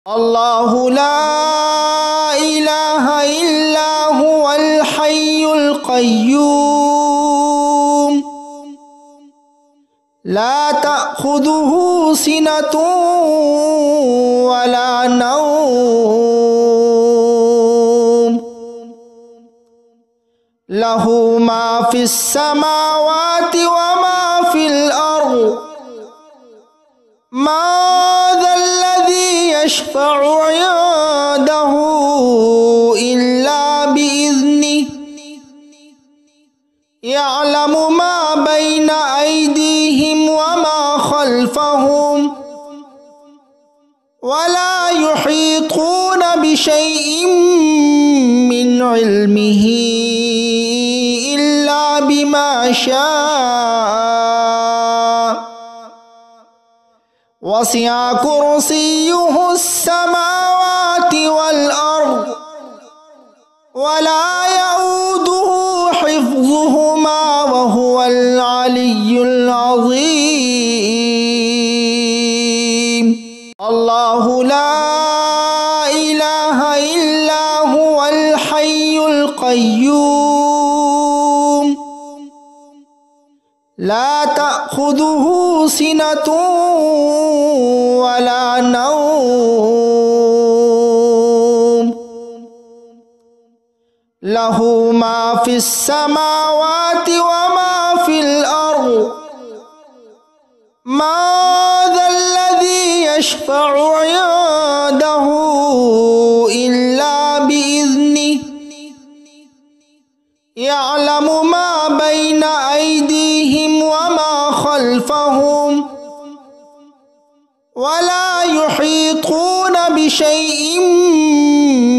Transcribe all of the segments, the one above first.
الله لا إله إلا هو الحي القيوم لا تأخذه سنة ولا نوم له ما في السماوات وما في الأرض ما ذا الذي يشفع عنده إلا بإذنه يعلم ما بين أيديهم وما خلفهم ولا يحيطون بشيء من علمه إلا بما شاء وسع كرسيه السماوات والأرض ولا يؤوده حفظهما وهو العلي العظيم الله لا إله إلا هو الحي القيوم لا تأخذه سنة ولا نوم له ما في السماوات وما في الأرض ما ذا الذي يشفع عنده إلا بإذنه يعلم ما بين أيديهم وما خلفهم ولا يحيطون بشيء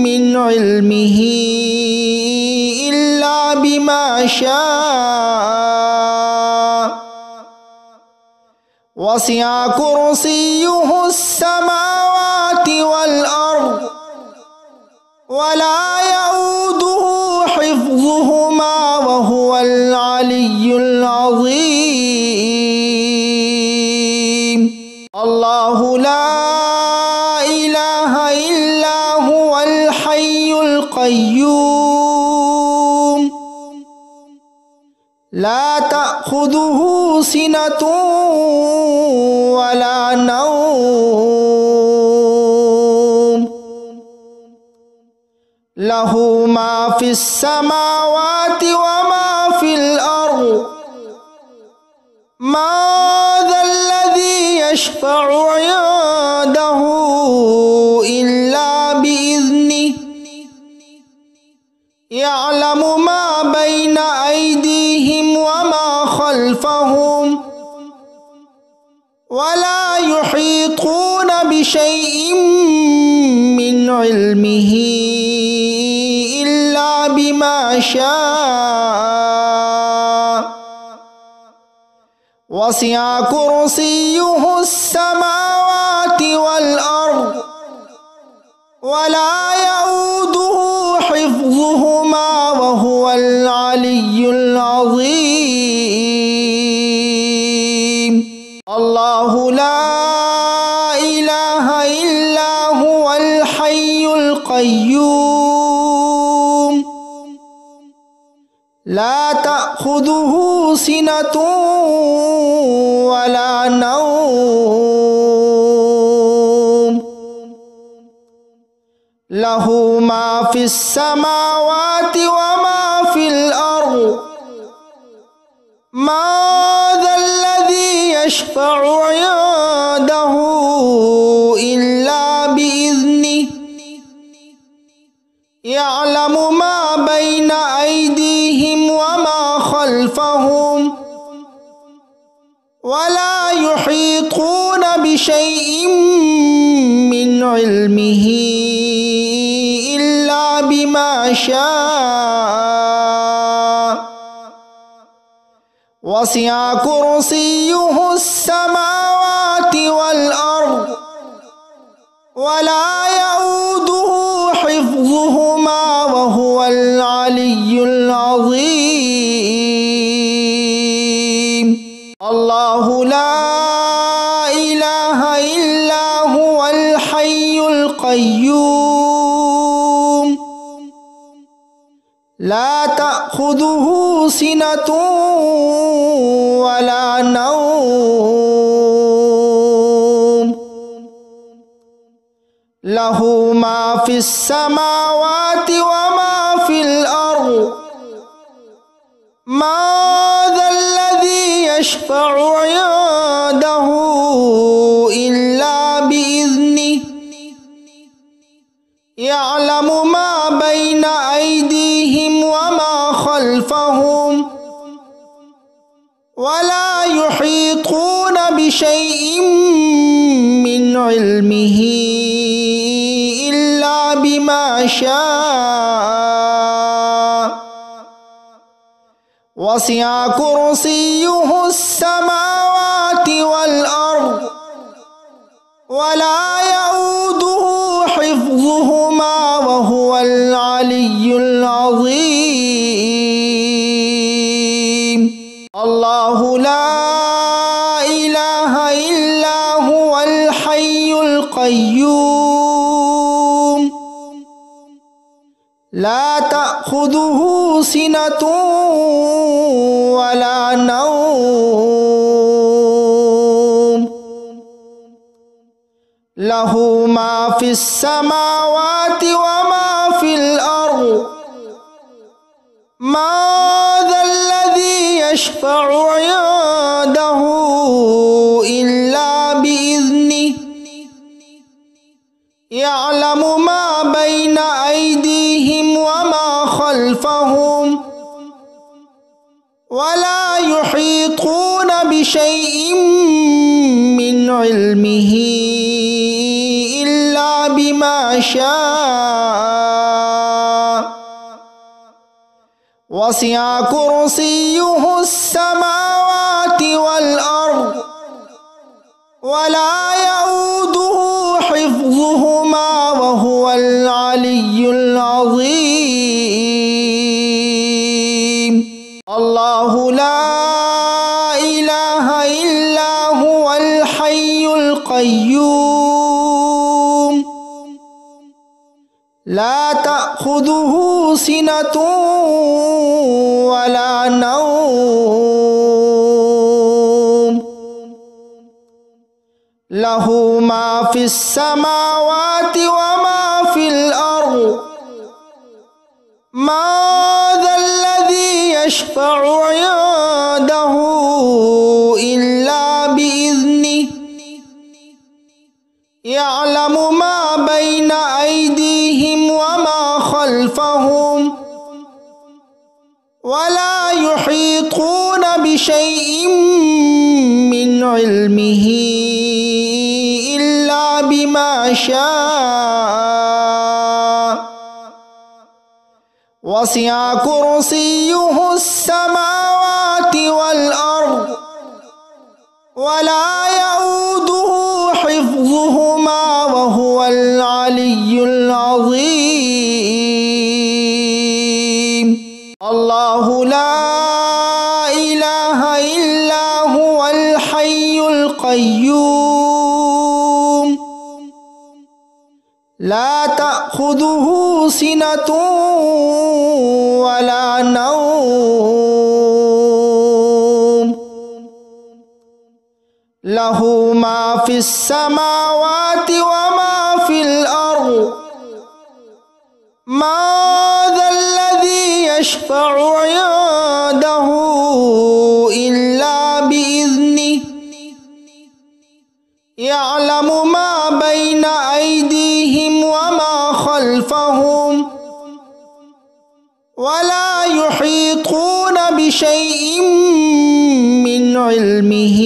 من علمه إلا بما شاء وسع كرسيه السماوات والأرض ولا يؤوده حفظهما وهو العلي العظيم الله لا إله إلا هو الحي القيوم لا تأخذه سنة ولا نوم له ما في السماوات وما في الأرض ما ذا الذي يشفع عنده إلا بإذنه يعلم ما بين أيديهم وما خلفهم ولا يحيطون بشيء من علمه إلا بما شاء وسع كرسيه السماوات والأرض ولا يؤوده حفظهما وهو العلي العظيم الله لا إله إلا هو الحي القيوم لا تأخذه سنة ولا نوم له ما في السماوات وما في الأرض ما ذا الذي يشفع عنده إلا بإذنه يعلم ما بين أيديهم وما خلفهم ولا يحيطون بشيء من علمه إلا بما شاء وسع كرسيه السماوات والأرض ولا يؤوده حفظهما وهو العلي العظيم الله لا إله إلا هو الحي القيوم القيوم لا تأخذه سنة ولا نوم له ما في السماوات وما في الأرض ما ذا الذي يشفع عنده إلا بإذنه يعلم ما بين أيديهم وما خلفهم ولا يحيطون بشيء من علمه إلا بما شاء وسع كرسيه السماوات والأرض ولا يؤوده حفظهما وهو العلي العظيم الله لا إله إلا هو الحي القيوم لا تأخذه سنة ولا نوم له ما في السماوات وما في الأرض ما ذا الذي يشفع عنده إلا بإذنه يعلم ما بين أيديهم وما خلفهم ولا يحيطون بشيء من علمه إلا بما شاء وسع كرسيه السماوات والأرض ولا يؤوده حفظهما وهو العلي العظيم الله لا إله إلا هو الحي القيوم لا تأخذه سنة ولا نوم له ما في السماوات وما في الأرض ما ذا الذي يشفع عنده إلا بإذنه يعلم ما بين أيديهم وما خلفهم ولا يحيطون بشيء من علمه إلا بما شاء وسع كرسيه السماوات والأرض ولا يؤوده حفظهما وهو العلي العظيم الله لا إله إلا هو الحي القيوم لا تأخذه سنة ولا نوم له ما في السماوات وما في الأرض ما ذا الذي يشفع عنده إلا بإذنه يعلم ما بين أيديهم وما خلفهم ولا يحيطون بشيء من علمه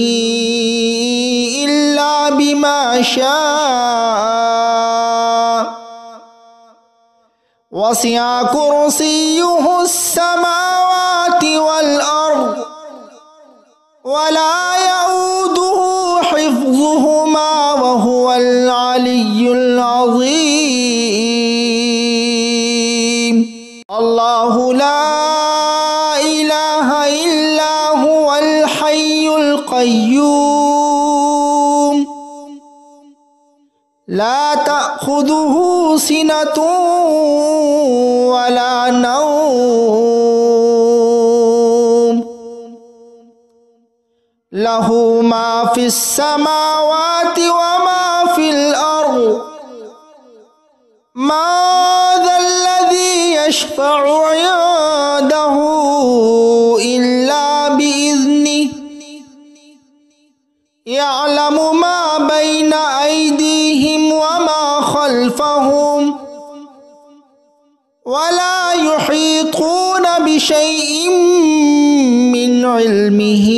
إلا بما شاء وسع كرسيه السماوات والأرض ولا يؤوده حفظهما وهو العلي العظيم الله لا إله إلا هو الحي القيوم لا تأخذه تأخذه سنة ولا نوم له ما في السماوات وما في الأرض ما ذا الذي يشفع عنده إلا بإذنه يعلم ما بين أيديهم وما خلفهم ولا يحيطون بشيء من علمه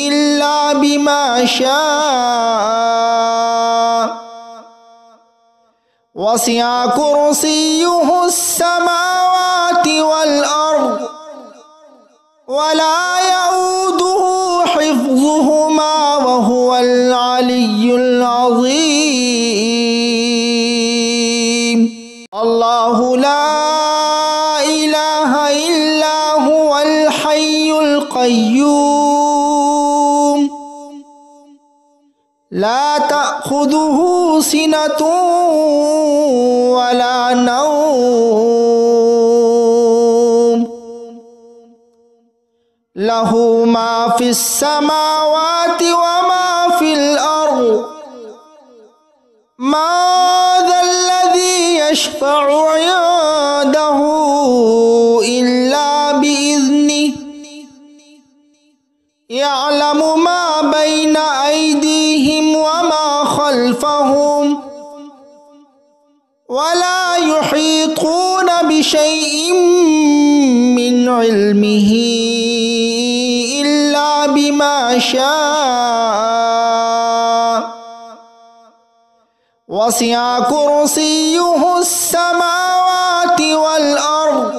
إلا بما شاء وسع كرسيه السماوات والأرض ولا يؤوده حفظهما وهو العلي العظيم الله لا إله إلا هو الحي القيوم لا تأخذه سنة ولا نوم له ما في السماوات وما في الأرض ما ذا الذي يشفع عنده إلا بإذنه يعلم ما بين أيديهم وما خلفهم ولا يحيطون بشيء من علمه إلا بما شاء وسع كرسيه السماوات والأرض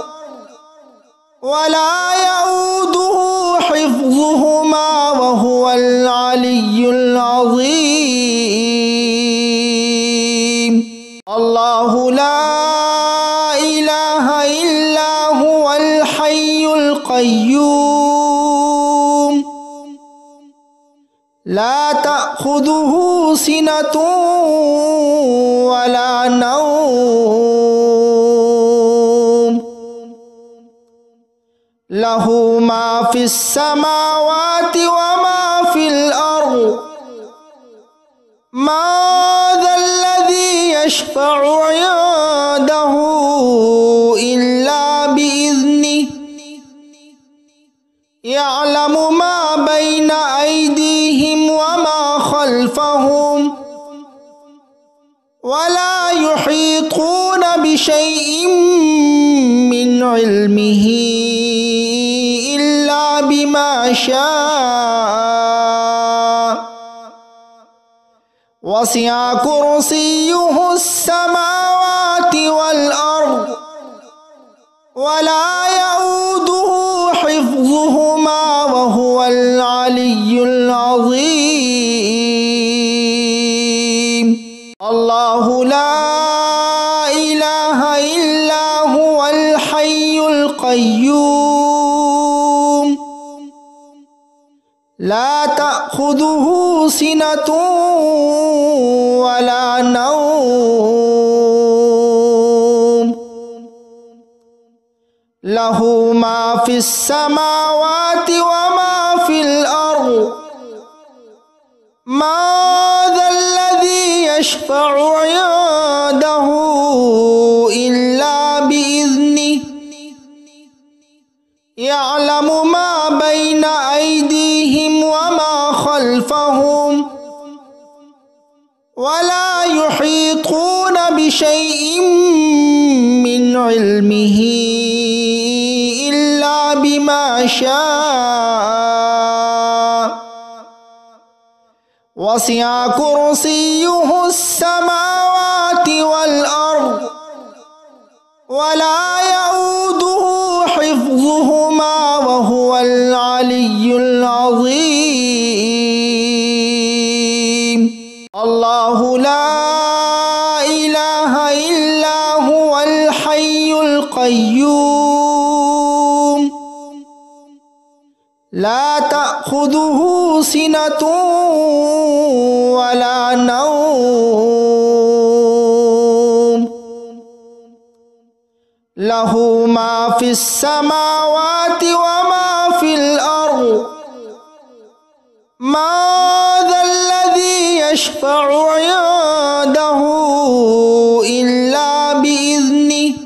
ولا يؤوده حفظهما وهو العلي العظيم الله لا إله إلا هو الحي القيوم لا تأخذه سنة ولا نوم له ما في السماوات وما في الأرض ما ذا الذي يشفع عنده إلا بإذنه يعلم ما بين أيديهم وما خلفهم ولا يحيطون بشيء من علمه إلا بما شاء وسع كرسيه السماوات والأرض ولا يؤوده حفظهما وهو العلي العظيم الله لا إله إلا هو الحي القيوم لا تأخذه سنة ولا نوم له ما في السماوات وما في الأرض ما ذا الذي يشفع عنده إلا بإذنه يعلم ما بين أيديهم وما خلفهم ولا يحيطون بشيء من علمه إلا بما شاء وسع كرسيه السماوات والأرض ولا يؤوده حفظهما وهو العلي العظيم الله لا إله إلا هو الحي القيوم لا تأخذه سنة ولا نوم লাহু মা ফিস সামাওয়াতি ওয়া মা ফিল আরদ মা যাল্লাযী ইয়াশফা'ু 'ইনদাহু ইল্লা বিইذনিহি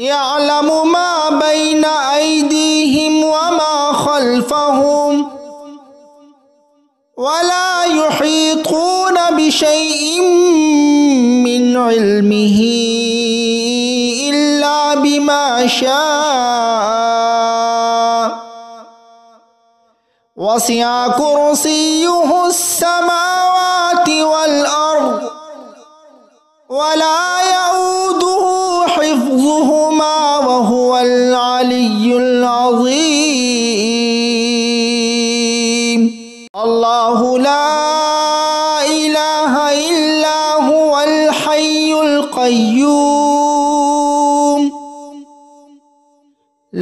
ইয়া'লামু মা বাইনা আইদিহিম ওয়া মা খালফাহুম ওয়া লা ইউহীতুনা বিশাইইন মিন ইলমিহি ইল্লা বিমা শাআ ওয়াসি'a কুরসিয়্যুহুস সামাওয়াতি ওয়াল আরদ ওয়া লা ইয়াউদুহু হিফযুহুমা ওয়া হুয়াল আলিয়্যুল আযীম। আল্লাহু লা ইলাহা ইল্লা হুয়াল হাইয়ুল কাইয়্যুম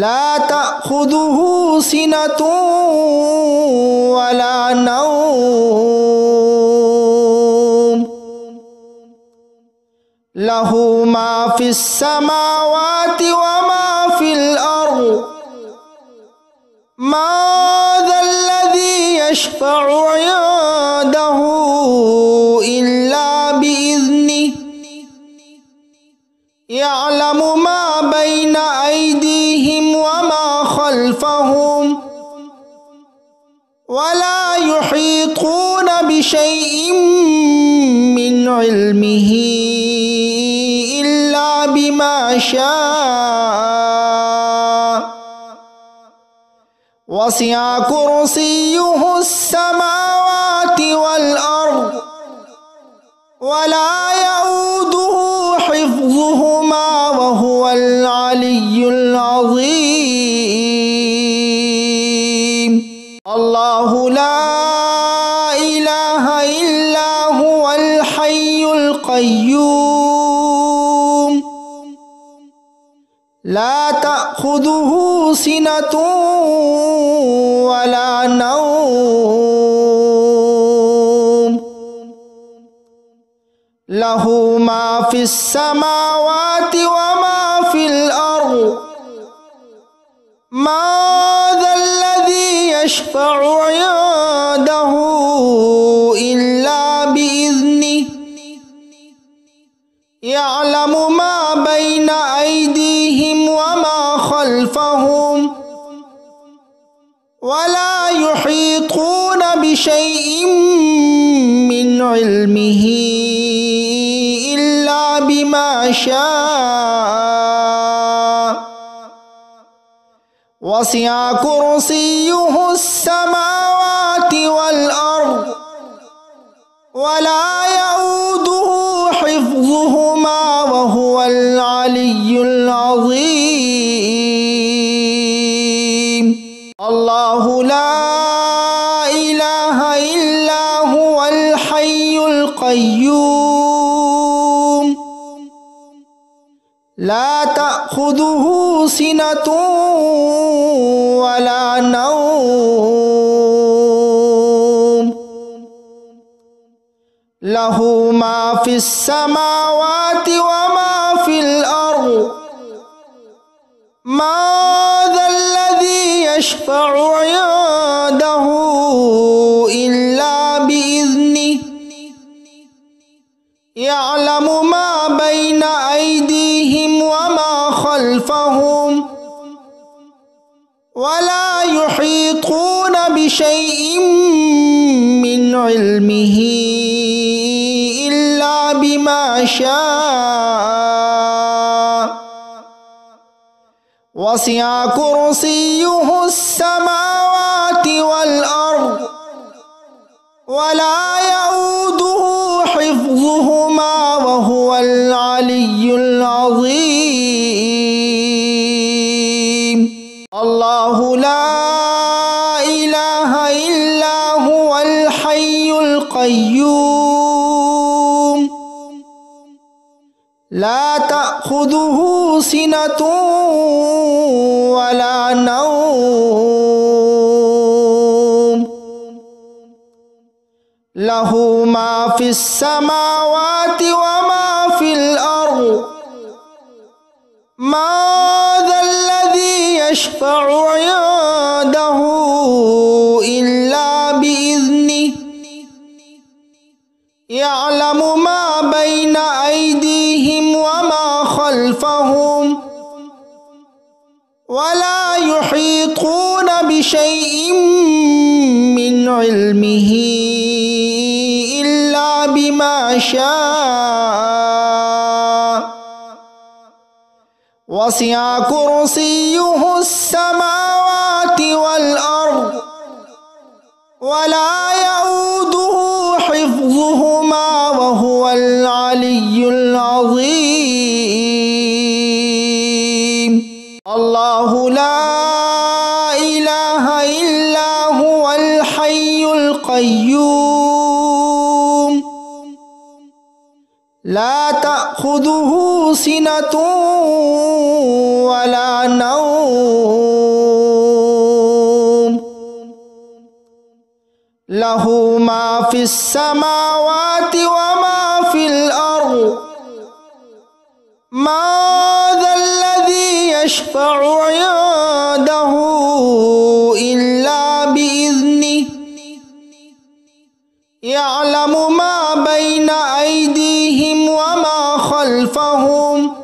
লা তা'খুযুহু সিনাতুন ওয়া লা নাওম লাহু মা ফিস সামাওয়াতি ওয়া মা ফিল আরদ মা যাল্লাযী ইয়াশফা'ু 'ইনদাহু ইল্লা বিইذনিহি ইয়া'লামু মা বাইনা আইদিহিম ওয়া মা খালফাহুম ওয়া লা ইউহীতুনা বিশাইইন মিন ইলমিহি ইল্লা বিমা শাআ ওয়াসি'a কুরসিয়্যুহুস সামাওয়াতি ওয়াল আরদ ওয়া লা ইয়াউদুহু হিফযুহুমা ওয়া হুয়াল আলিয়্যুল আযীম। আল্লাহু লা ইলাহা ইল্লা হুয়াল হাইয়ুল কাইয়্যুম লা তা'খুযুহু সিনাতুন ওয়া লা নাওম লাহু মা ফিস সামাওয়াতি ওয়া মা ফিল আরদ মা যাল্লাযী ইয়াশফা'ু 'ইনদাহু ইল্লা বিইذনিহি ইয়া'লামু মা বাইনা আইদিহিম ওয়া মা খালফাহুম ওয়া লা ইউহীতুনা বিশাইইন মিন ইলমিহি ইল্লা বিমা শাআ ওয়াসি'a কুরসিয়্যুহুস সামাওয়াতি ওয়াল আরদ ওয়া লা ইয়াউদুহু হিফযুহুমা ওয়া হুয়াল আলিয়্যুল আযীম। আল্লাহু লা ইলাহা ইল্লা হুয়াল হাইয়ুল কাইয়্যুম লা তা'খুযুহু সিনাতুন ওয়া লা নাওম লাহু মা ফিস সামাওয়াতি ওয়া মা ফিল আরদ মা যাল্লাযী ইয়াশফা'ু 'ইনদাহু ইল্লা বিইذনিহি ইয়া'লামু মা বাইনা আইদিহিম ওয়া মা খালফাহুম ওয়া লা ইউহীতুনা বিশাইইন মিন ইলমিহি ইল্লা বিমা শাআ ওয়াসি'a কুরসিয়্যুহুস সামাওয়াতি ওয়াল আরদ ওয়া লা ইয়াউদুহু হিফযুহুমা ওয়া হুয়াল আলিয়্যুল আযীম। আল্লাহু লা ইলাহা ইল্লা হুয়াল হাইয়ুল কাইয়্যুম লা তা'খুযুহু সিনাতুন ওয়া লা নাওম লাহু মা ফিস সামাওয়াতি ওয়া মা ফিল আরদ ما ذا الذي يشفع عنده إلا بإذنه يعلم ما بين أيديهم وما خلفهم ولا يحيطون بشيء من علمه إلا بما شاء وسع كرسيه السماوات والأرض ولا يؤوده حفظهما وهو العلي العظيم. الله لا إله إلا هو الحي القيوم لا تأخذه سنة ولا نوم له ما في السماوات وما في الأرض ما ذا الذي يشفع عنده إلا بإذنه يعلم ما بين أيديهم وما خلفهم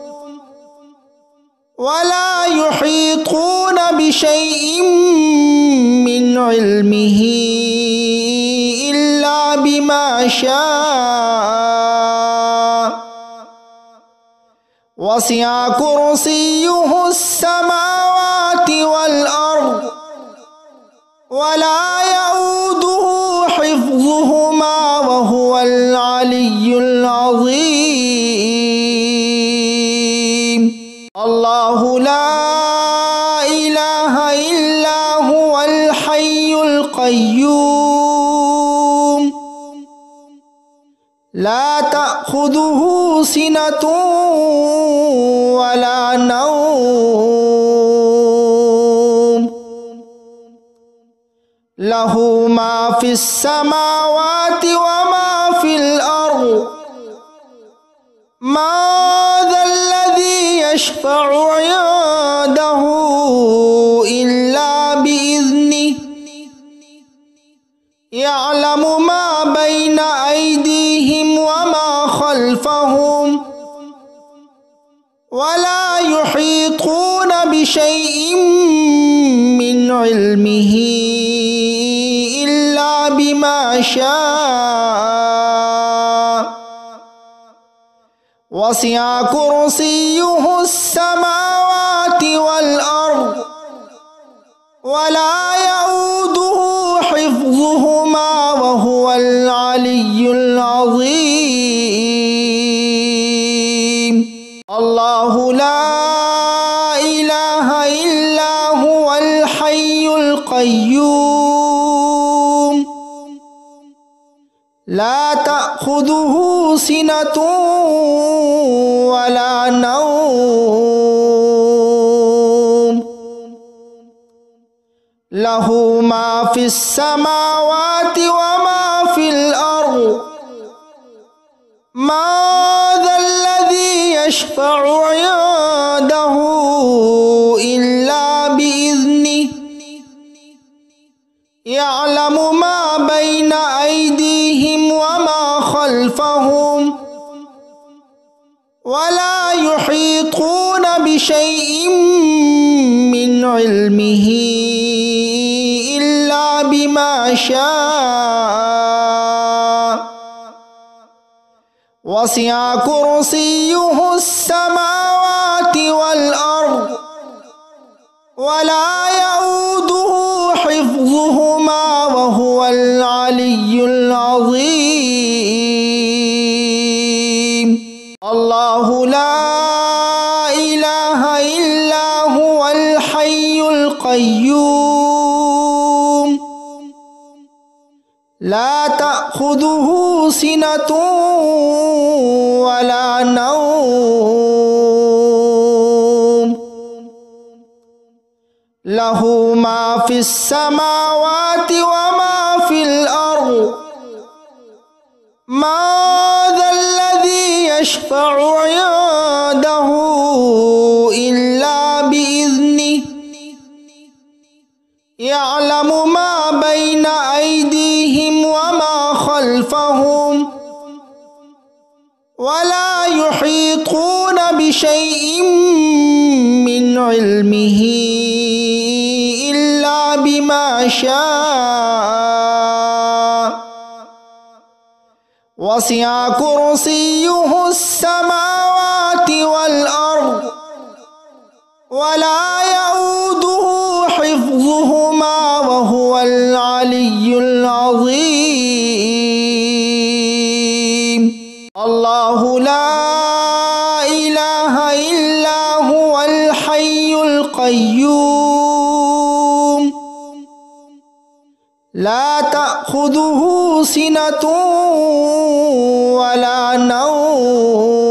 ولا يحيطون بشيء من علمه إلا بما شاء وسع كرسيه السماوات والأرض ولا يؤوده حفظهما وهو العلي العظيم. الله لا إله إلا هو الحي القيوم لا تأخذه سنة ولا نوم له ما في السماوات وما في الأرض ما ذا الذي يشفع عنده إلا بإذنه يعلم ما بين أيديهم وما خلفهم ولا يحيطون بشيء من علمه إلا بما شاء وسع كرسيه السماوات والأرض ولا يؤوده حفظهما وهو العلي العظيم. الله لا إله إلا هو الحي القيوم لا تأخذه سنة ولا نوم له ما في السماوات وما في الأرض ما ذا الذي يشفع عنده إلا بإذنه يعلم ما بين أيديهم وما خلفهم ولا يحيطون بشيء من علمه إلا بما شاء وسع كرسيه السماوات والأرض ولا يؤوده حفظهما وهو العلي العظيم. الله لا إله إلا هو الحي القيوم لا تأخذه سنة ولا نوم له ما في السماوات وما في الأرض ما ذا الذي يشفع عنده ولا يحيطون بشيء من علمه إلا بما شاء وسع كرسيه السماوات والأرض ولا يؤوده حفظهما وهو العلي العظيم الله لا إله إلا هو الحي القيوم لا تأخذه سنة ولا نوم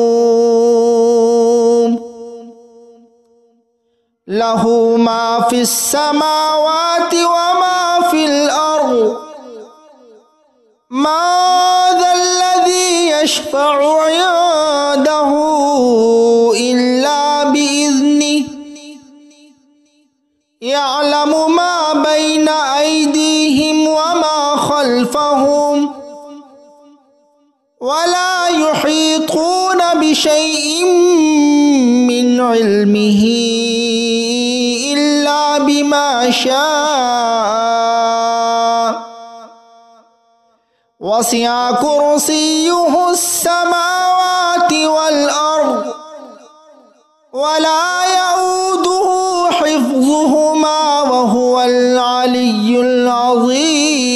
له ما في السماوات وما في الأرض ما ذا الذي يشفع عنده إلا بإذنه يعلم ما بين أيديهم وما خلفهم ولا يحيطون بشيء من علمه إلا بما شاء وسع كرسيه السماوات والأرض ولا يؤوده حفظهما وهو العلي العظيم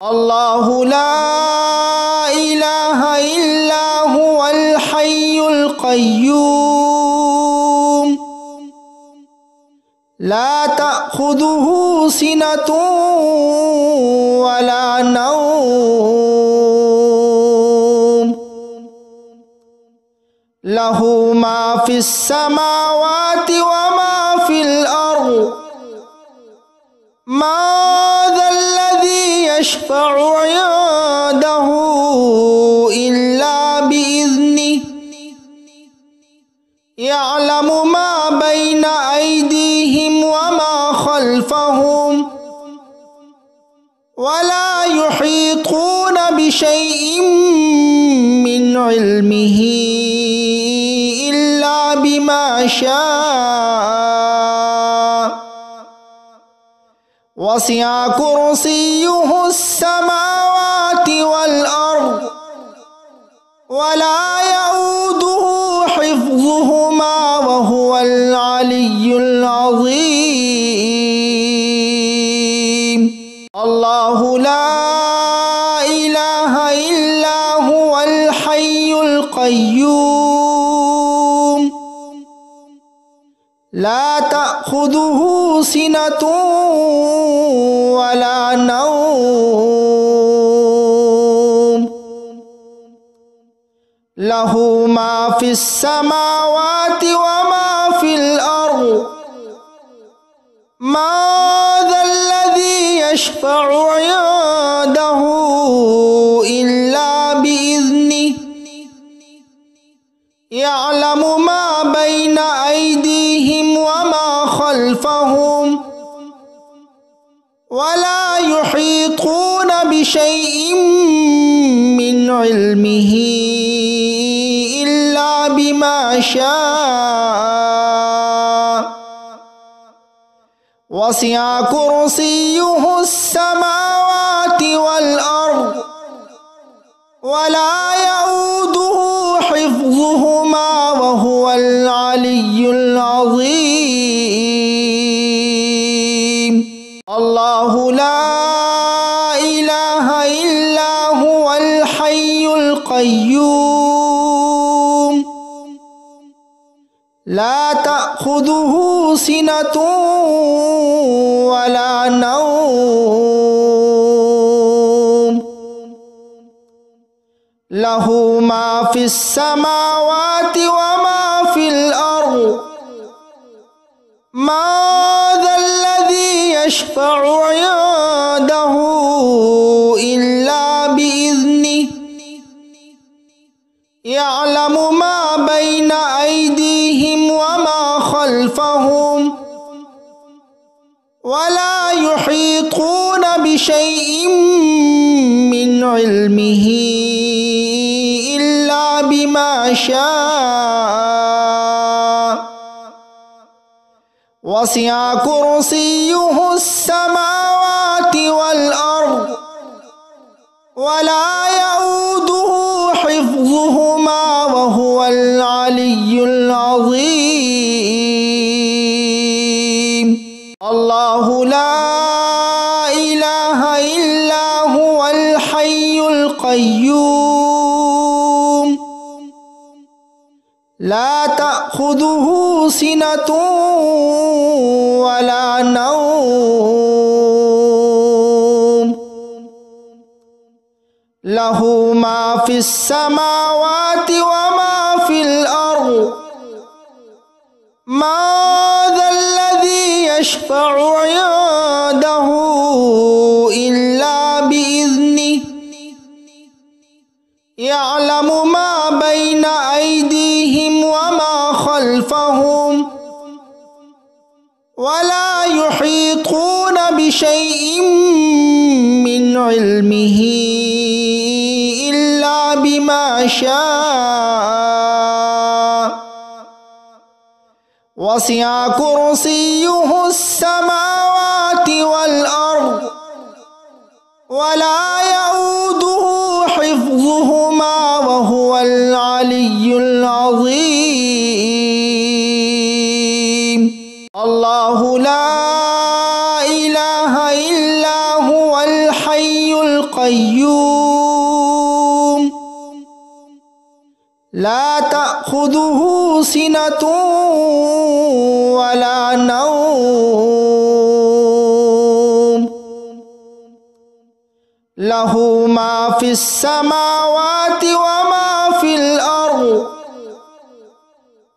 الله لا إله إلا هو الحي القيوم لا تأخذه سنة ولا نوم له ما في السماوات وما في الأرض ما ذا الذي يشفع عنده إلا بإذنه يعلم ما بين أيديهم وما خلفهم ولا يحيطون بشيء من علمه إلا بما شاء وسع كرسيه السماوات والأرض ولا يؤوده حفظهما وهو العلي العظيم الله لا إله إلا هو الحي القيوم لا تأخذه سنة ولا نوم له ما في السماوات وما في الأرض ما ذا الذي يشفع عنده إلا بإذنه يعلم ما بين أيديهم وما خلفهم ولا يحيطون بشيء من علمه إلا بما شاء وسع كرسيه السماوات والأرض ولا يؤوده حفظهما وهو العلي العظيم الله لا إله إلا هو الحي القيوم لا تأخذه سنة ولا نوم له ما في السماوات وما في الأرض ما ذا الذي يشفع عنده إلا بإذنه يعلم ما بين أيديهم وما خلفهم ولا يحيطون بشيء من علمه إلا بما شاء وسع كرسيه السماوات والأرض ولا يؤوده حفظهما وهو العلي العظيم الله لا إله إلا هو الحي القيوم لا تأخذه سنة ولا نوم له ما في السماوات وما في الأرض ما ذا الذي يشفع عنده إلا بإذنه يعلم ما بين أيديهم وما خلفهم ولا يحيطون بشيء من علمه إلا بما شاء وسع كرسيه السماوات والأرض ولا يؤوده حفظهما وهو العلي العظيم الله لا إله إلا هو الحي القيوم لا تأخذه سنة ولا نوم له ما في السماوات وما في الأرض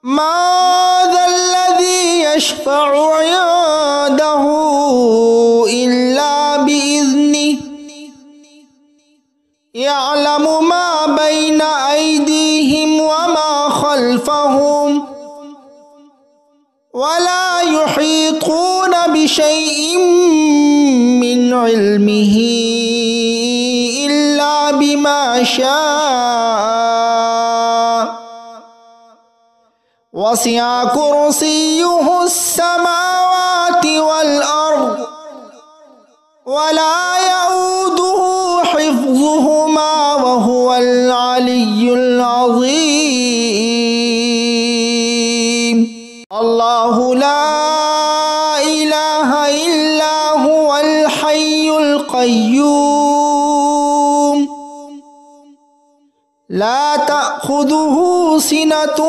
ما ذا الذي يشفع عنده إلا بإذنه يعلم ما بين أيديهم وما خلفهم ولا يحيطون بشيء من علمه إلا بما شاء وسع كرسيه السماوات والأرض ولا يؤوده حفظهما وهو العلي العظيم الله لا إله إلا هو الحي القيوم لا تأخذه سنة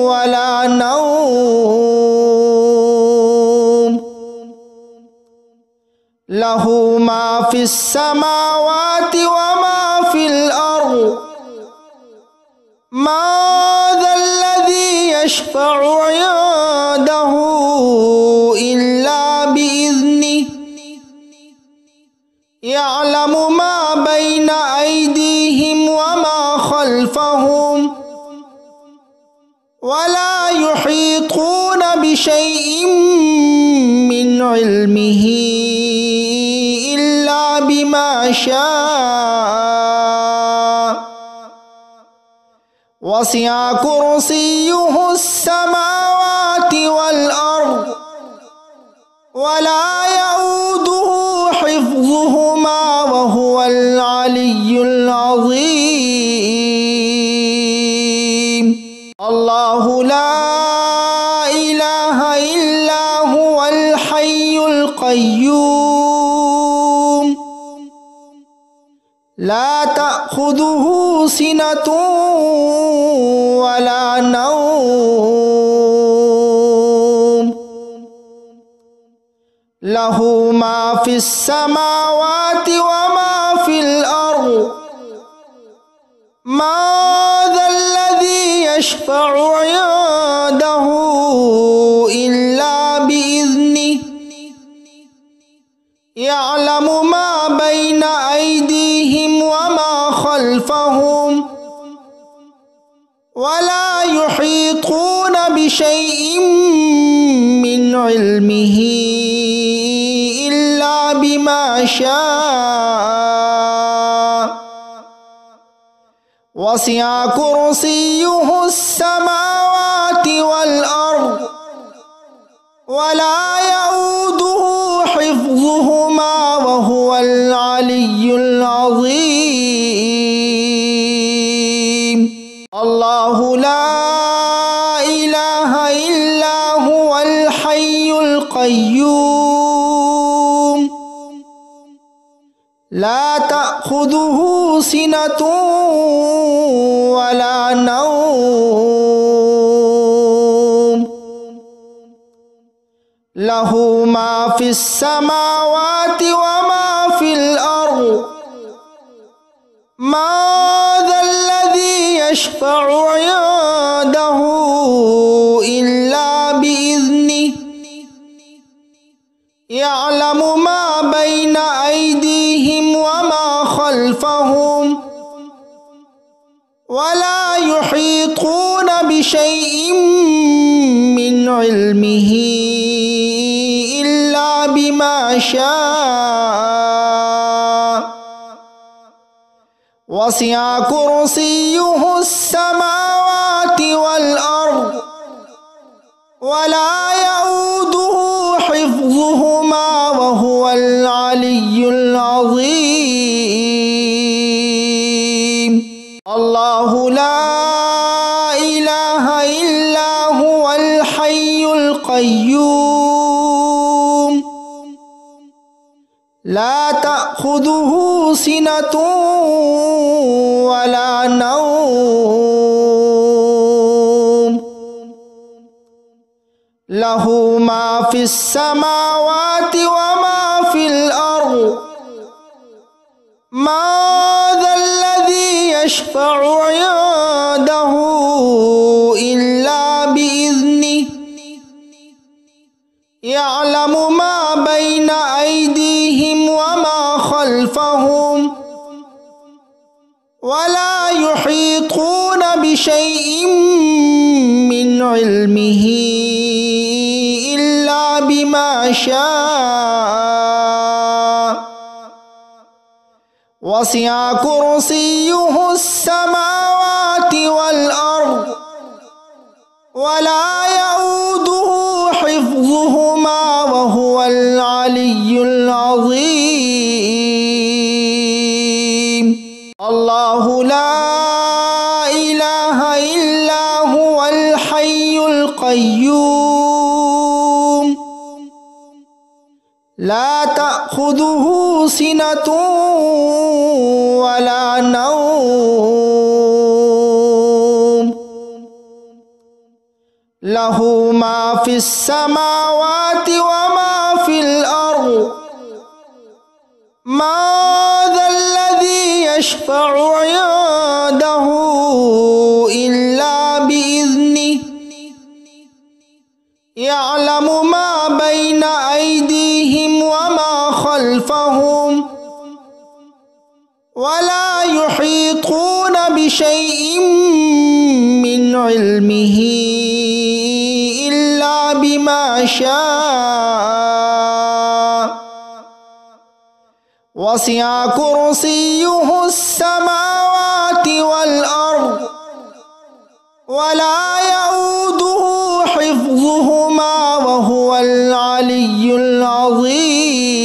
ولا نوم له ما في السماوات وما في الأرض ما ذا الذي يشفع عنده إلا بإذنه يعلم ما بين أيديهم وما خلفهم ولا يحيطون بشيء من علمه إلا بما شاء وسع كرسيه السماوات والأرض ولا يؤوده حفظهما وهو العلي العظيم الله لا إله إلا هو الحي القيوم لا تأخذه سنة ولا نوم له ما في السماوات وما في الأرض ما ذا الذي يشفع عنده إلا بإذنه يعلم ما بين أيديهم وما خلفهم ولا يحيطون بشيء من علمه إلا بما شاء وسع كرسيه السماوات والأرض ولا يؤوده حفظهما وهو العلي العظيم. الله لا إله إلا هو الحي القيوم لا تأخذه سنة ولا نوم له ما في السماوات وما في الأرض ما ذا الذي يشفع عنده إلا بإذنه يعلم ما بين أيديهم وما خلفهم ولا يحيطون بشيء من علمه إلا بما شاء وسع كرسيه السماوات والأرض ولا يؤوده حفظهما وهو العلي العظيم. الله لا إله إلا هو الحي القيوم لا تأخذه سنة ولا نوم له ما في السماوات وما في الأرض ما ذا الذي يشفع عنده إلا بإذنه يعلم ما بين أيديهم وما خلفهم ولا يحيطون بشيء من علمه إلا بما شاء وسع كرسيه السماوات والأرض ولا يؤوده حفظهما وهو العلي العظيم. الله لا إله إلا هو الحي القيوم لا تأخذه سنة ولا نوم له ما في السماوات وما في الأرض ما ذا الذي يشفع عنده إلا بإذنه يعلم ما بين أيديهم وما خلفهم ولا يحيطون بشيء من علمه إلا بما شاء وسع كرسيه السماوات والأرض ولا يؤوده حفظهما وهو العلي العظيم.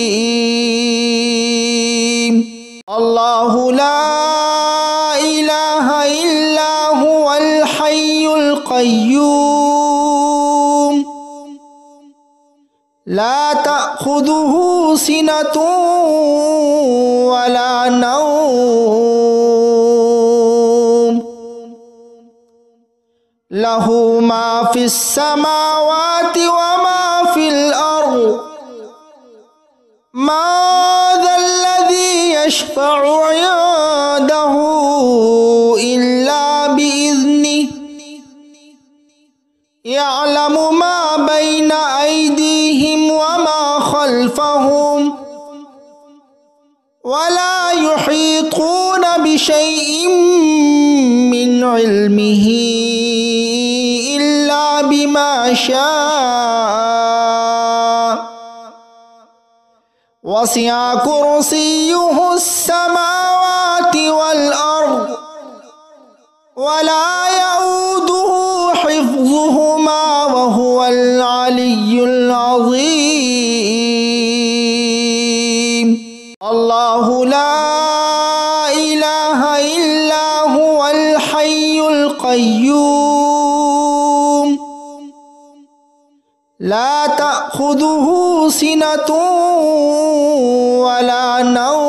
الله لا إله إلا هو الحي القيوم لا تأخذه سنة ولا نوم له ما في السماوات وما في الأرض ما ذا الذي يشفع عنده إلا بإذنه يعلم ما بين أيديهم وما خلفهم ولا يحيطون بشيء من علمه إلا بما شاء وسع كرسيه السماوات والأرض إله إلا هو الحي القيوم لا تأخذه سنة ولا نوم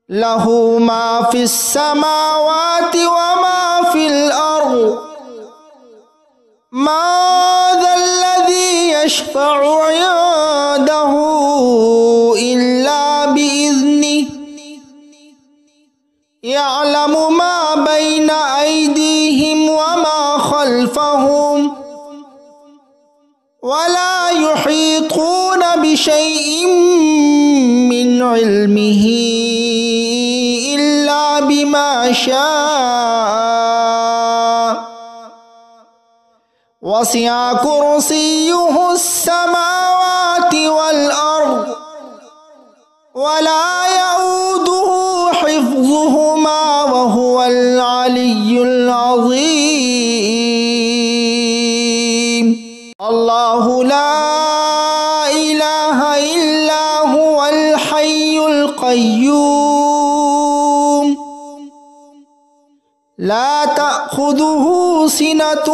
له ما في السماوات وما في الأرض من ذا الذي يشفع عنده إلا بإذنه يعلم ما بين أيديهم وما خلفهم ولا يحيطون بشيء من علمه إلا بما شاء وسع كرسيه السماوات والأرض ولا يؤوده حفظهما وهو العلي العظيم الله لا إله إلا هو الحي القيوم لا تأخذه سنة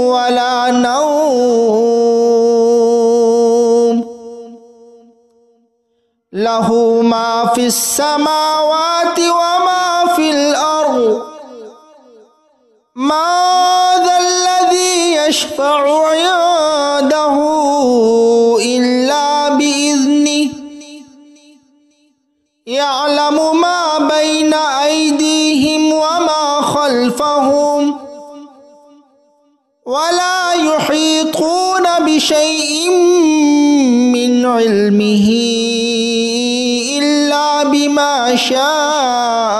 ولا نوم له ما في السماوات وما في الأرض من ذا الذي يشفع عنده إلا بإذنه يعلم ما بين أيديهم وما خلفهم ولا يحيطون بشيء من علمه إلا بما شاء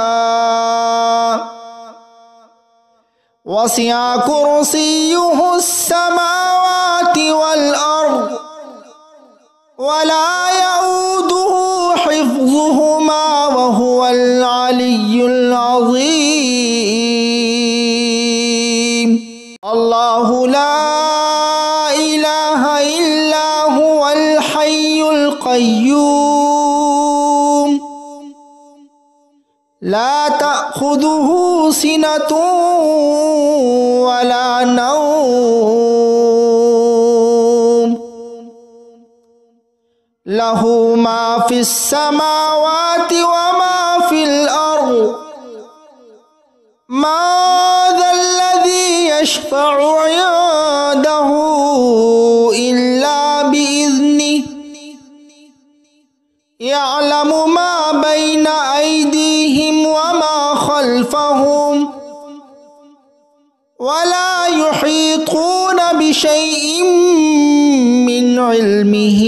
وسع كرسيه السماوات والأرض ولا يؤوده حفظهما وهو العلي العظيم الله لا إله إلا هو الحي القيوم لا تأخذه سنة ولا نوم له ما في السماوات وما في الأرض من ذا الذي يشفع عنده إلا بإذنه يعلم ما بين أيديهم وما خلفهم ولا يحيطون بشيء من علمه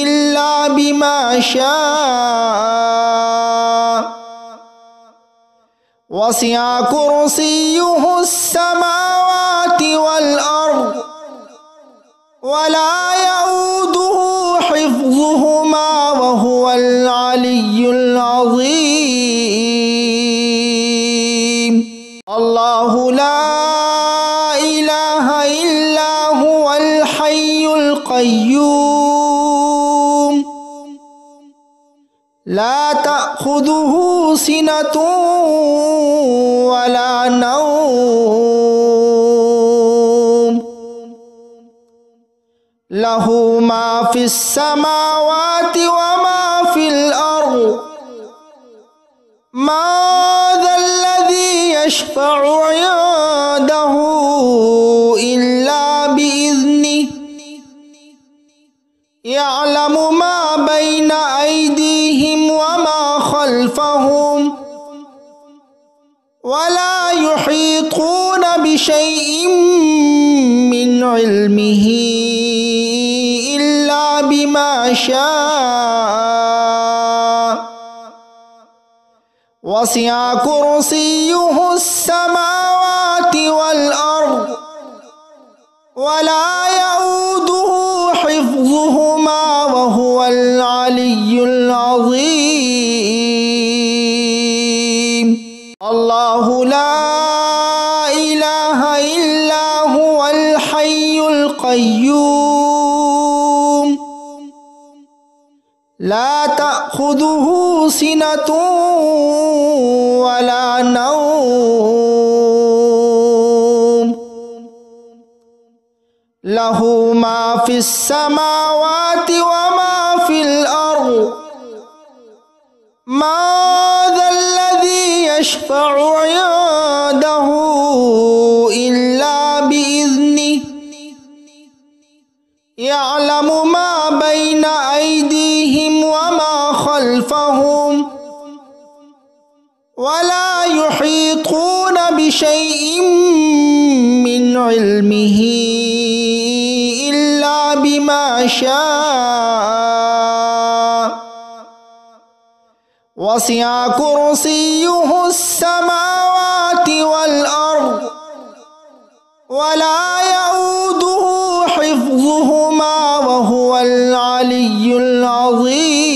إلا بما شاء وسع كرسيه السماوات والأرض ولا يؤوده حفظهما وهو العلي العظيم الله لا إله إلا هو الحي القيوم لا تأخذه سنة ولا نوم له ما في السماوات وما في الأرض من ذا الذي يشفع عنده إلا بإذنه يعلم ما بين أيديهم وما خلفهم ولا يحيطون بشيء من علمه إلا بما شاء وسع كرسيه السماوات والأرض ولا يؤوده حفظهما وهو العلي العظيم الله لا إله إلا هو الحي القيوم لا تأخذه سنة ولا نوم له ما في السماوات وما في الأرض ما ذا الذي يشفع عنده إلا بإذنه يعلم ما بين أيديهم وما خلفهم ولا يحيطون بشيء من علمه إلا بما شاء وسع كرسيه السماوات والأرض ولا يؤوده حفظهما وهو العلي العظيم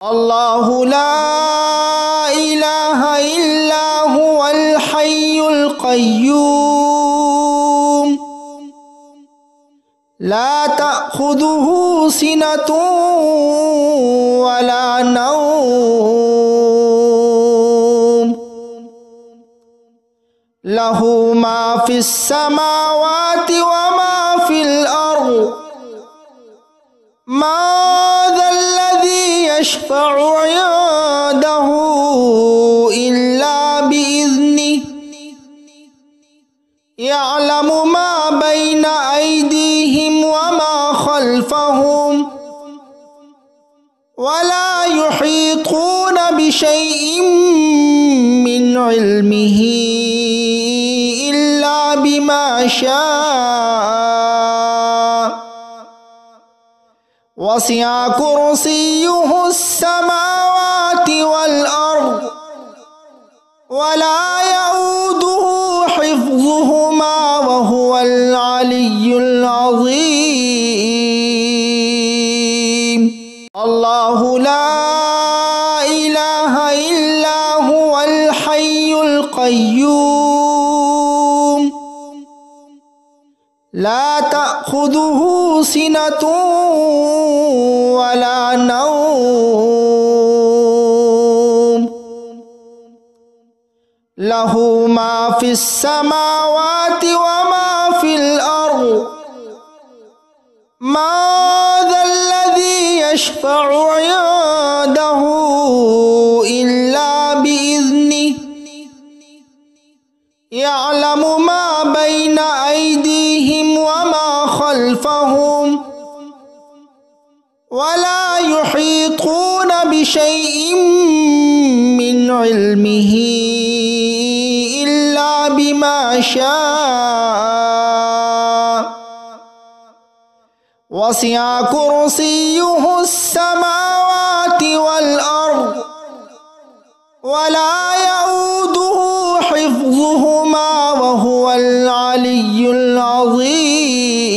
الله لا إله إلا هو الحي القيوم لا تأخذه سنة ولا نوم له ما في السماوات وما في الأرض ما ذا الذي يشفع عنده إلا بإذنه يعلم ما بين أيديهم وما خلفهم ولا يحيطون بشيء من علمه إلا بما شاء وسع كرسيه السماوات والأرض ولا يؤوده حفظهما وهو العلي العظيم الله لا إله إلا هو الحي القيوم لا تأخذه سنة ولا نوم له ما في السماوات وما في الأرض ما ذا الذي يشفع عنده إلا بإذنه يعلم ما بين أيديهم وما خلفهم ولا يحيطون بشيء من علمه إلا بما شاء وسع كرسيه السماوات والأرض ولا يؤوده حفظهما وهو العلي العظيم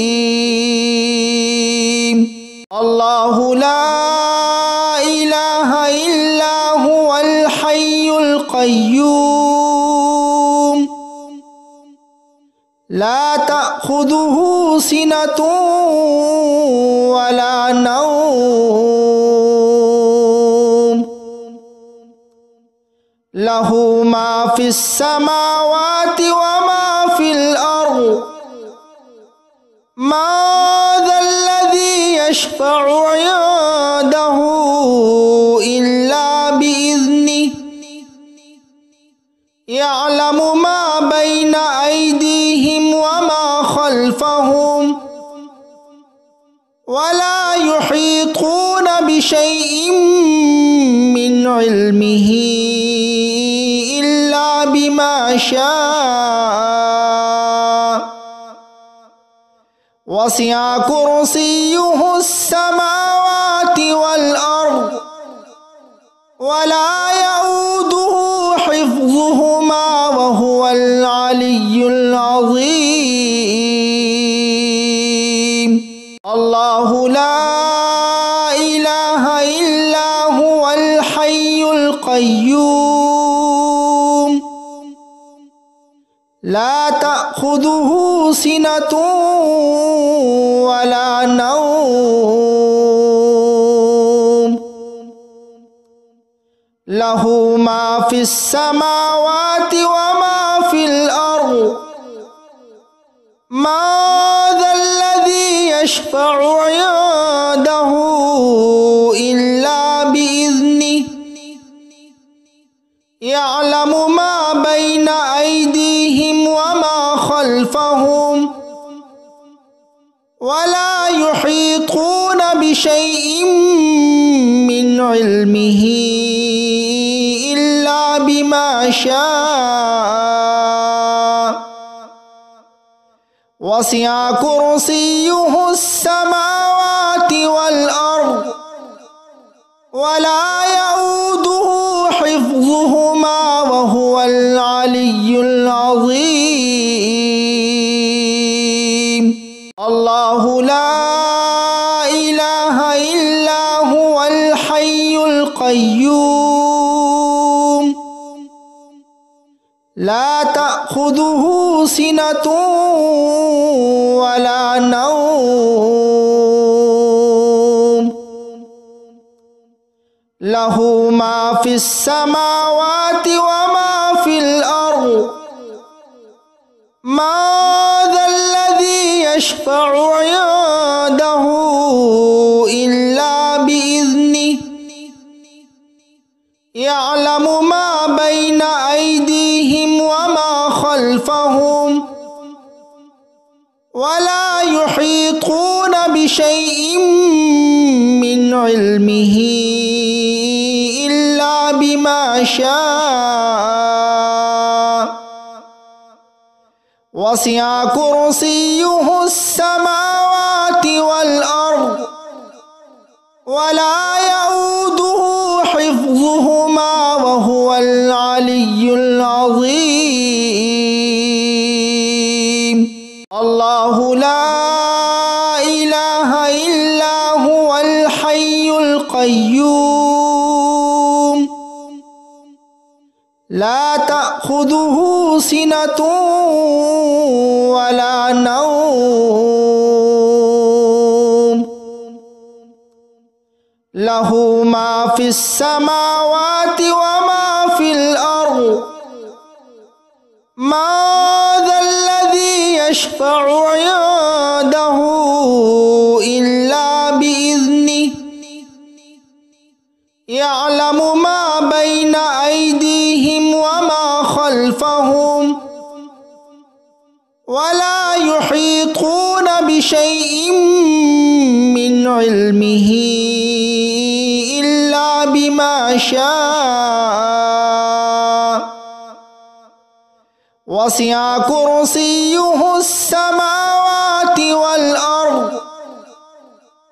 الله لا إله إلا هو الحي القيوم لا تأخذه سنة ولا نوم له ما في السماوات وما في الأرض ما ذا الذي يشفع عنده إلا بإذنه يعلم ما بين أيديهم وما خلفهم ولا يحيطون بشيء من علمه إلا بما شاء وسع كرسيه السماوات والأرض ولا يؤوده حفظهما وهو العلي العظيم الله لا إله إلا هو الحي القيوم لا تأخذه سنة ولا نوم له ما في السماوات وما في الأرض من ذا الذي يشفع عنده إلا بإذنه يعلم ما بين أيديهم وما خلفهم ولا يحيطون بشيء من علمه إلا بما شاء وسع كرسيه السماوات والأرض ولا يؤوده حفظهما وهو العلي العظيم الله لا إله إلا هو الحي القيوم لا تأخذه سنة ولا نوم له ما في السماوات وما في الأرض من ذا الذي يشفع عنده إلا بإذنه يعلم ما بين أيديهم وما خلفهم ولا يحيطون بشيء من علمه إلا بما شاء وسع كرسيه السماوات والأرض ولا يؤوده حفظهما وهو العلي العظيم الله لا إله إلا هو الحي القيوم لا تأخذه سنة ولا نوم له ما في السماوات وما في الأرض من ذا الذي يشفع عنده إلا بإذنه يعلم ما بين أيديهم وما خلفهم ولا يحيطون بشيء من علمه إلا بما شاء وسع كرسيه السماوات والأرض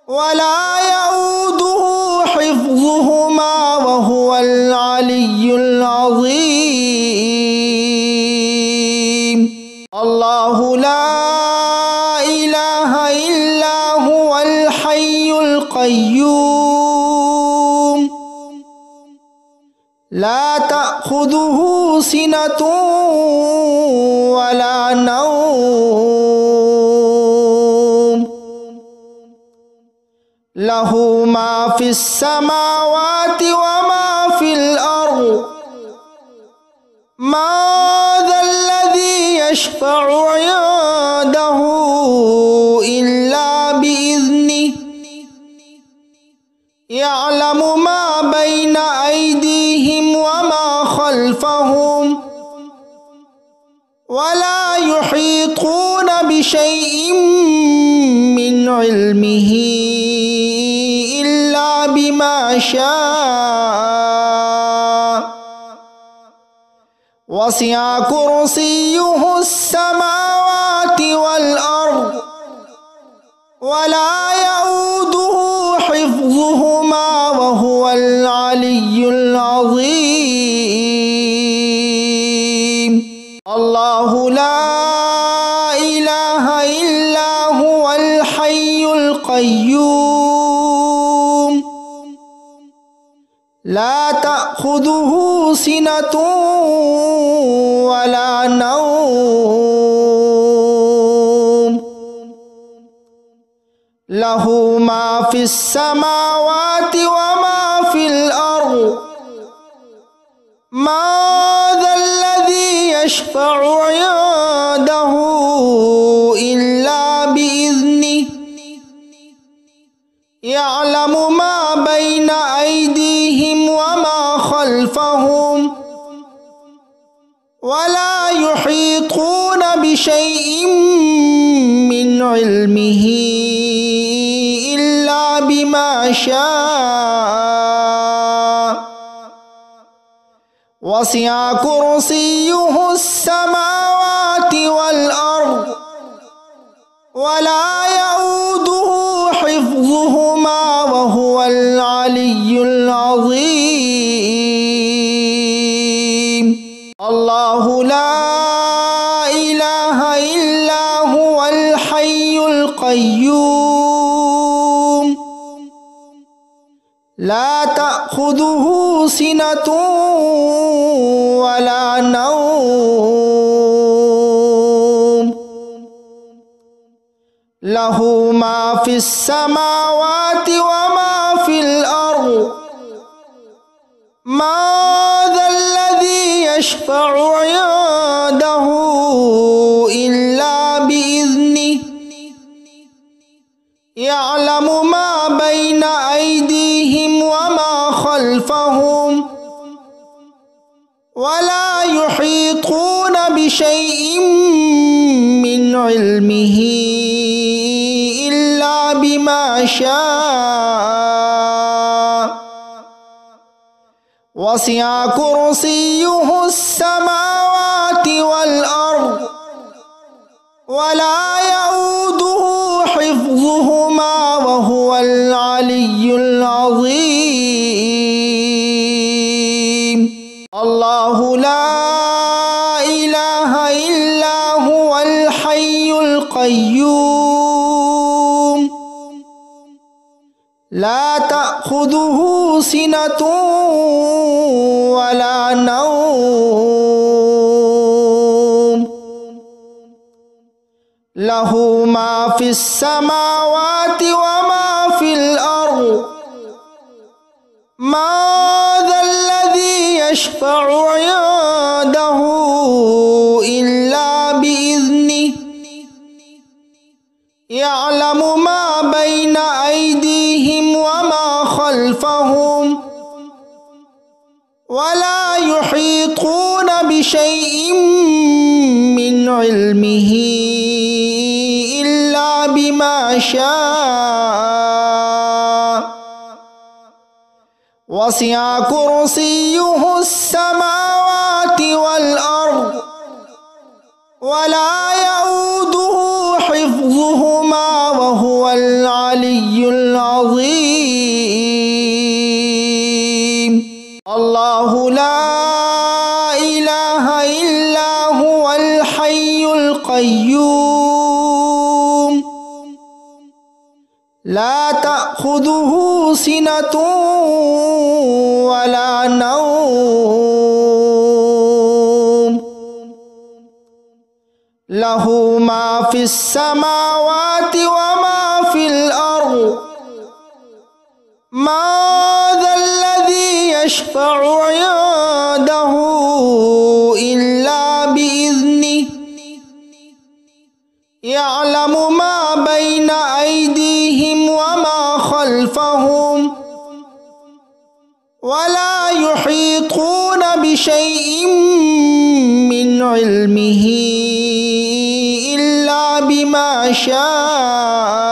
ولا يؤوده حفظهما وهو العلي العظيم الله لا إله إلا هو الحي القيوم لا تأخذه سنة ولا نوم له ما في السماوات وما في الأرض من ذا الذي يشفع عنده إلا بإذنه يعلم ما بين أيديهم وما خلفهم ولا يحيطون بشيء من علمه إلا بما شاء وسع كرسيه السماوات والأرض ولا يؤوده حفظهما وهو العلي العظيم الله لا إله إلا هو الحي القيوم لا تأخذه سنة ولا نوم له ما في السماوات وما في الأرض ما ذا الذي يشفع عنده إلا بإذنه يعلم ما بين أيديهم وما خلفهم ولا يحيطون بشيء من علمه إلا بما شاء وسع كرسيه السماوات والأرض ولا يؤوده حفظهما وهو العلي العظيم. الله لا إله إلا هو الحي القيوم لا تأخذه سنة ولا نوم له ما في السماوات وما في الأرض ما ذا الذي يشفع عنده إلا بإذنه يعلم ما بين أيديهم وما خلفهم ولا يحيطون بشيء من علمه إلا بما شاء وسع كرسيه السماوات والأرض ولا يؤوده حفظهما وهو العلي العظيم. الله لا إله إلا هو الحي القيوم لا تأخذه سنة ولا نوم له ما في السماوات وما في الأرض ما ذا الذي يشفع عنده إلا بإذنه يعلم ما بين أيديهم وما خلفهم ولا يحيطون بشيء من علمه إلا بما شاء وسع كرسيه السماوات والأرض ولا يؤوده حفظهما وهو العلي العظيم. الله لا إله إلا هو الحي القيوم لا تأخذه سنة ولا نوم له ما في السماوات وما في الأرض ما ذا الذي يشفع عنده إلا بإذنه يعلم ما بين أيديهم وما خلفهم ولا يحيطون بشيء من علمه إلا بما شاء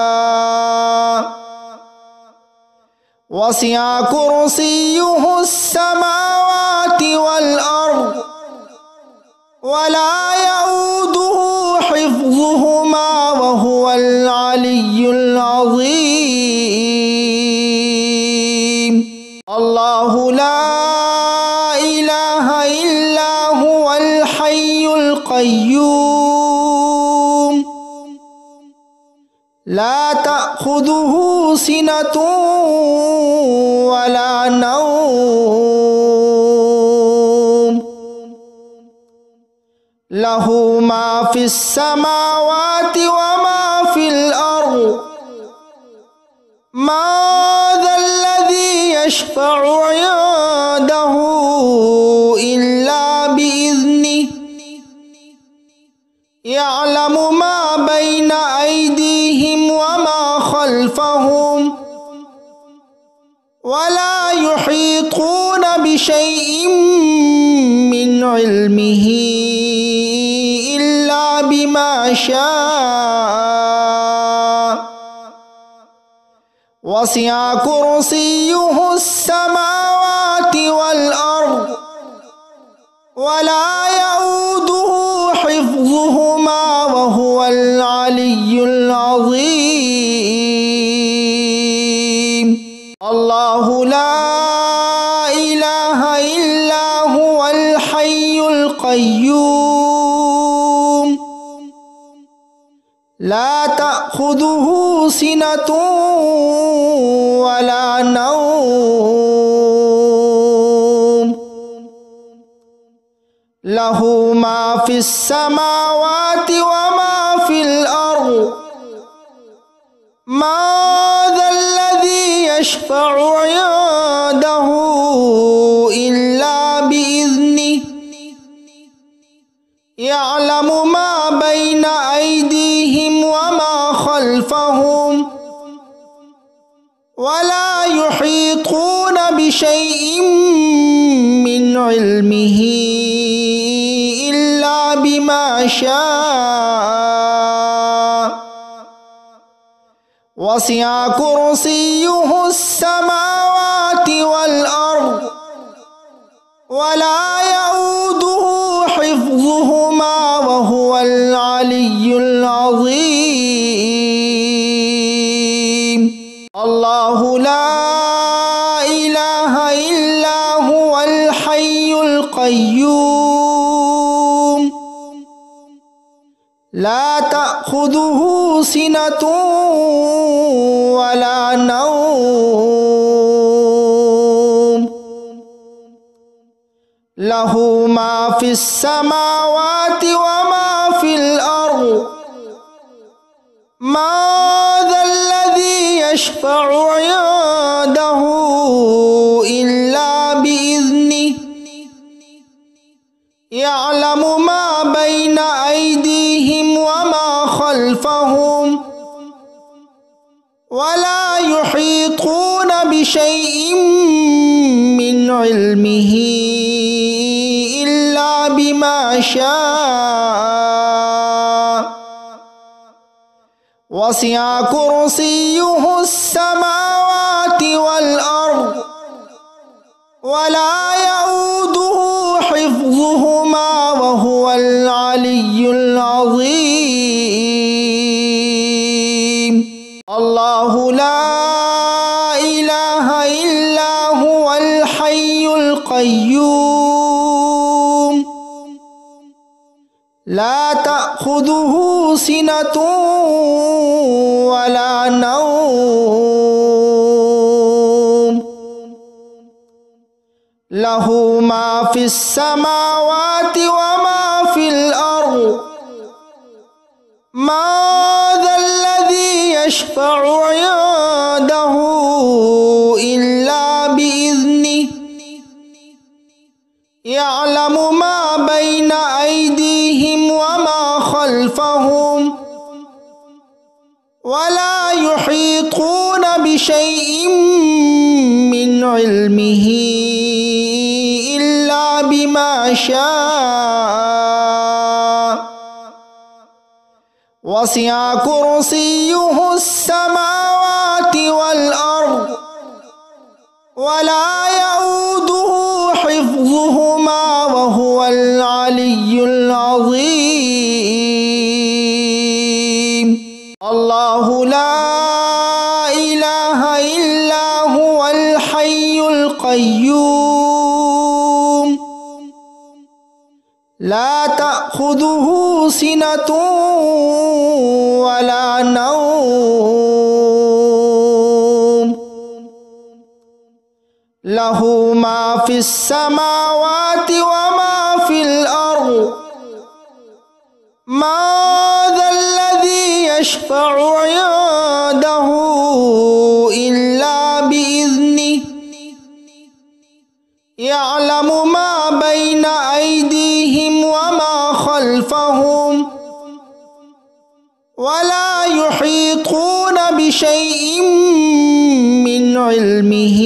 وسع كرسيه السماوات والأرض ولا يؤوده حفظهما وهو العلي العظيم. الله لا إله إلا هو الحي القيوم لا تأخذه سنة ولا نوم له ما في السماوات وما في الأرض ما ذا الذي يشفع عنده إلا خلفهم ولا يحيطون بشيء من علمه إلا بما شاء وسع كرسيه السماوات والأرض ولا يؤوده حفظهما وهو العلي العظيم الله لا إله إلا هو الحي القيوم لا تأخذه سنة ولا نوم له ما في السماوات وما في الأرض ما ذا الذي يشفع عنده إلا بإذنه يعلم ما بين أيديهم وما خلفهم ولا يحيطون بشيء من علمه إلا بما شاء وسع كرسيه السماوات والأرض ولا يؤوده حفظهما وهو العلي العظيم الله لا إله إلا هو الحي القيوم لا تأخذه سنة ولا نوم له ما في السماوات وما في الأرض ما ذا الذي يشفع عنده إلا بإذنه يعلم ما بين أيديهم وما خلفهم ولا يحيطون بشيء من علمه إلا بما شاء وسع كرسيه السماوات والأرض ولا يؤوده حفظهما وهو العلي العظيم الله لا إله إلا هو الحي القيوم لا تأخذه سنة ولا نوم له ما في السماوات وما في الأرض ما ذا الذي يشفع عنده إلا بإذنه يعلم ما بين أيديهم وما خلفهم ولا يحيطون بشيء من علمه إلا بما شاء وسع كرسيه السماوات والأرض ولا يؤوده حفظهما وهو العلي العظيم الله لا إله إلا هو الحي القيوم لا تأخذه سنة ولا نوم له ما في السماوات وما في الأرض ما ذا الذي يشفع عنده إلا بإذنه يعلم ما بين أيديهم وما خلفهم ولا يحيطون بشيء من علمه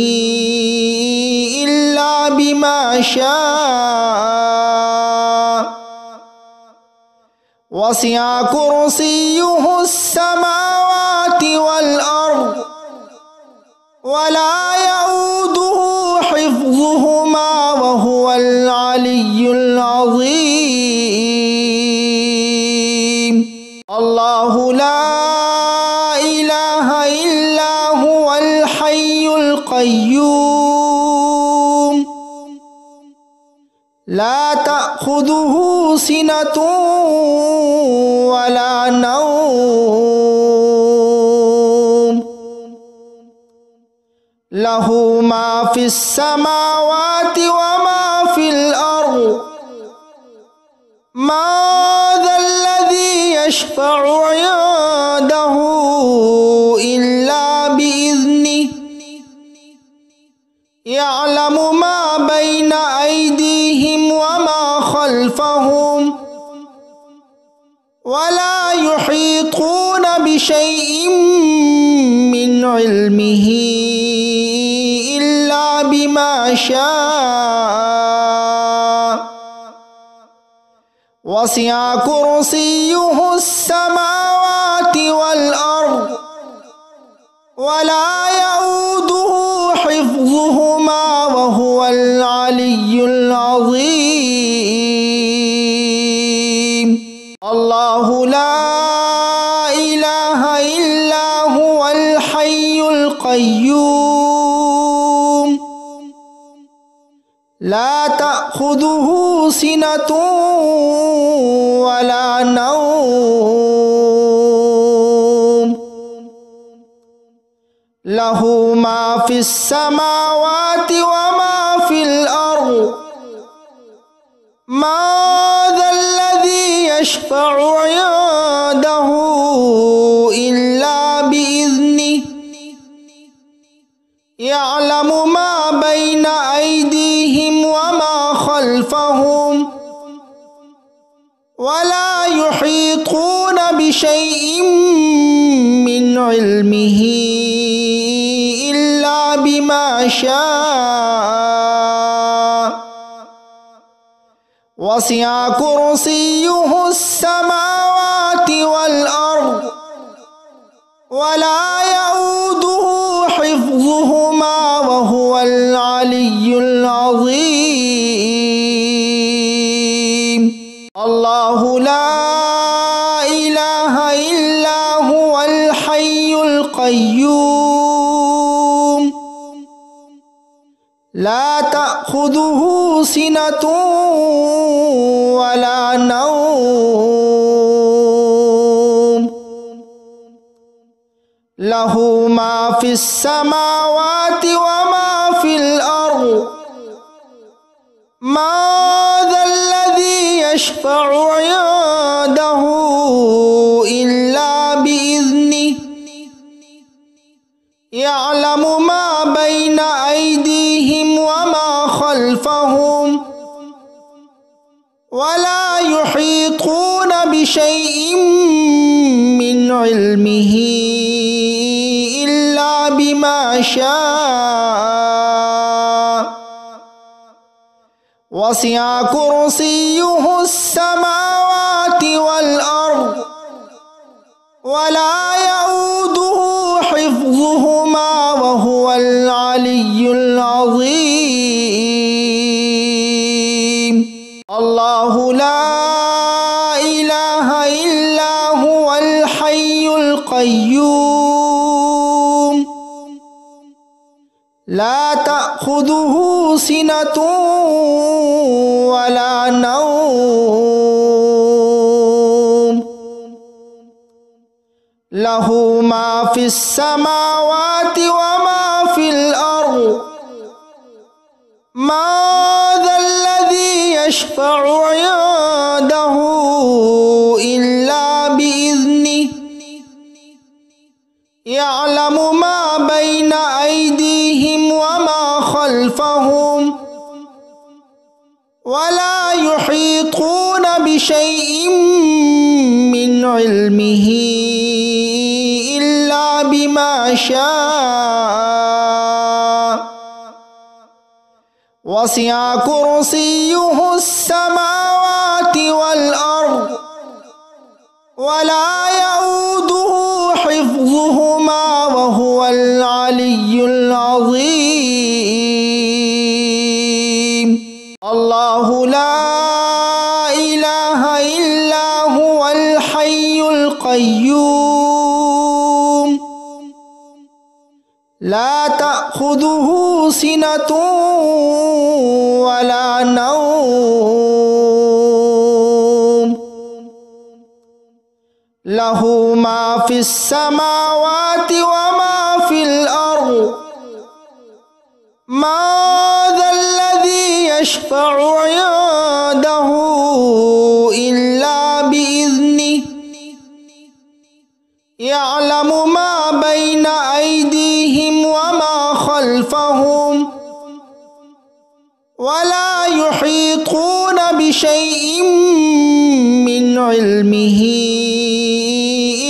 إلا بما شاء وسع كرسيه السماوات والأرض ولا يؤوده حفظهما وهو العلي العظيم الله لا إله إلا هو الحي القيوم لا تأخذه سنة ولا نوم له ما في السماوات وما في الأرض ما ذا الذي يشفع عنده إلا بإذنه يعلم ما بين أيديهم وما خلفهم ولا يحيطون بشيء من علمه إلا بما شاء وسع كرسيه السماوات والأرض ولا يؤوده حفظهما وهو العلي العظيم الله لا إله إلا هو الحي القيوم لا تأخذه سنة ولا نوم له ما في السماوات وما في الأرض ما ذا الذي يشفع عنده إلا بإذنه يعلم ما بين أيديهم وما خلفهم ولا يحيطون بشيء من علمه إلا بما شاء وسع كرسيه السماوات والأرض ولا يؤوده حفظهما وهو العلي العظيم الله لا إله إلا هو الحي القيوم لا تأخذه سنة ولا نوم له ما في السماوات وما في الأرض ما ذا الذي يشفع عنده إلا بإذنه يعلم ما بين أيديهم وما خلفهم ولا يحيطون بشيء من علمه إلا بما شاء وسع كرسيه السماوات والأرض ولا يؤوده حفظهما وهو العلي العظيم الله لا إله إلا هو الحي القيوم لا تأخذه سنة ولا نوم له ما في السماوات وما في الأرض ما ذا الذي يشفع عنده إلا بإذنه يعلم ما بين أيديهم وما خلفهم ولا يحيطون بشيء من علمه إلا بما بما شاء وسع كرسيه السماوات والأرض ولا يؤوده حفظهما وهو العلي العظيم. الله لا إله إلا هو الحي القيوم لا تأخذه سنة ولا نوم له ما في السماوات وما في الأرض ما ذا الذي يشفع عنده إلا بإذنه يعلم ما بين أيديهم وما خلفهم ولا يحيطون بشيء من علمه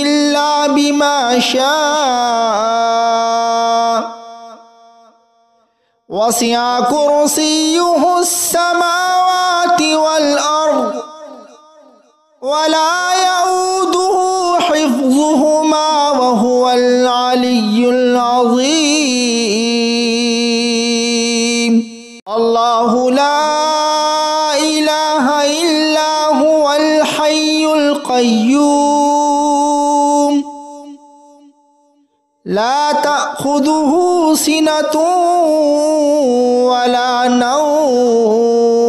إلا بما شاء وسع كرسيه السماوات والأرض ولا يؤوده حفظهما وهو العلي العظيم. الله لا إله إلا هو الحي القيوم لا تأخذه سنة ولا نوم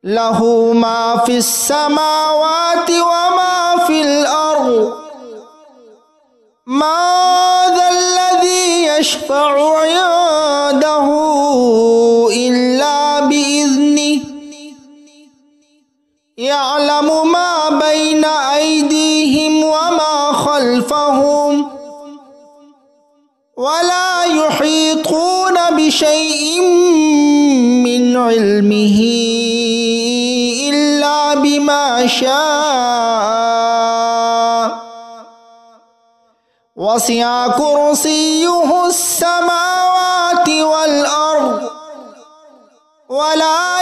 له ما في السماوات وما في الأرض ما ذا الذي يشفع عنده إلا بإذنه يعلم ما بين أيديهم وما خلفهم ولا يحيطون بشيء من علمه إلا بما شاء وسع كرسيه السماوات والأرض ولا